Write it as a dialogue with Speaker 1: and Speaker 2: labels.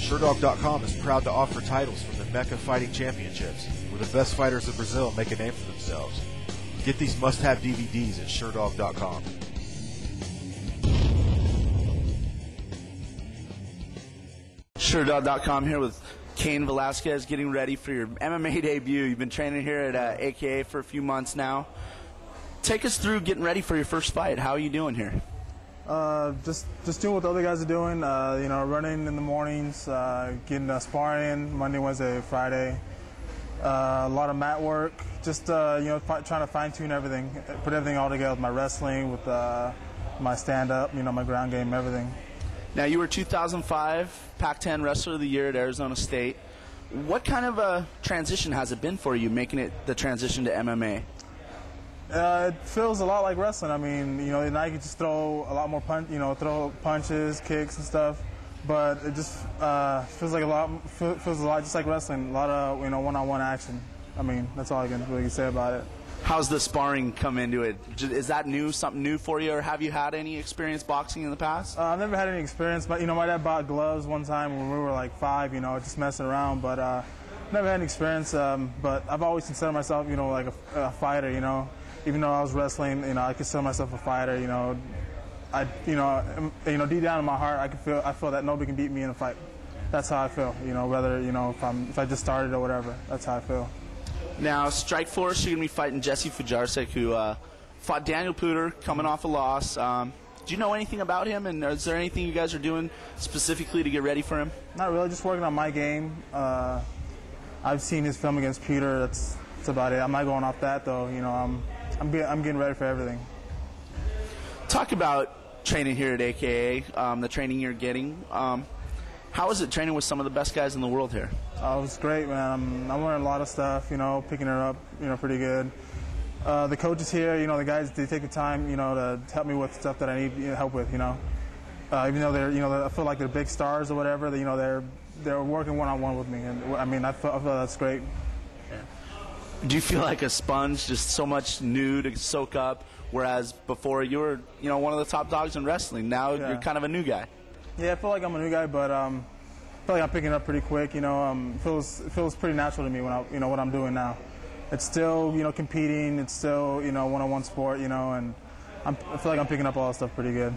Speaker 1: Sherdog.com is proud to offer titles from the Mecca Fighting Championships, where the best fighters of Brazil make a name for themselves. Get these must-have DVDs at Sherdog.com.
Speaker 2: Sherdog.com here with Cain Velasquez, getting ready for your MMA debut. You've been training here at AKA for a few months now. Take us through getting ready for your first fight. How are you doing here?
Speaker 3: Just doing what the other guys are doing. Running in the mornings, getting sparring in Monday, Wednesday, Friday. A lot of mat work. Just trying to fine-tune everything, put everything all together with my wrestling, with my stand-up, my ground game, everything.
Speaker 2: Now, you were 2005 Pac-10 Wrestler of the Year at Arizona State. What kind of a transition has it been for you, making it the transition to MMA?
Speaker 3: It feels a lot like wrestling. I mean, now you can just throw a lot more throw punches, kicks, and stuff. But it just feels a lot just like wrestling. A lot of one-on-one action. I mean, that's all I can really say about it.
Speaker 2: How's the sparring come into it? Is that new, something new for you, or have you had any experience boxing in the past?
Speaker 3: I've never had any experience, but my dad bought gloves one time when we were like 5, just messing around. But never had any experience. But I've always considered myself, like a fighter. Even though I was wrestling, I consider myself a fighter. Deep down in my heart, I feel that nobody can beat me in a fight. That's how I feel. Whether if I just started or whatever, that's how I feel.
Speaker 2: Now, Strikeforce, you're going to be fighting Jesse Fujarsek, who fought Daniel Puder, coming off a loss. Do you know anything about him, and is there anything you guys are doing specifically to get ready for him? Not
Speaker 3: really, just working on my game. I've seen his film against Puder. That's about it. I'm not going off that, though. I'm getting ready for everything.
Speaker 2: Talk about training here at AKA, the training you're getting. How is it training with some of the best guys in the world here?
Speaker 3: Oh, it's great, man. I'm learning a lot of stuff, picking her up, pretty good. The coaches here, the guys, they take the time, to help me with stuff that I need help with, Even though they're, I feel like they're big stars or whatever, they're working one-on-one with me, and I mean, I feel that's great.
Speaker 2: Yeah. Do you feel like a sponge, just so much new to soak up, whereas before you were, one of the top dogs in wrestling? Now you're kind of a new guy.
Speaker 3: Yeah, I feel like I'm a new guy, but I feel like I'm picking it up pretty quick. It feels pretty natural to me when what I'm doing now. It's still competing. It's still one-on-one sport. And I feel like I'm picking up all that stuff pretty good.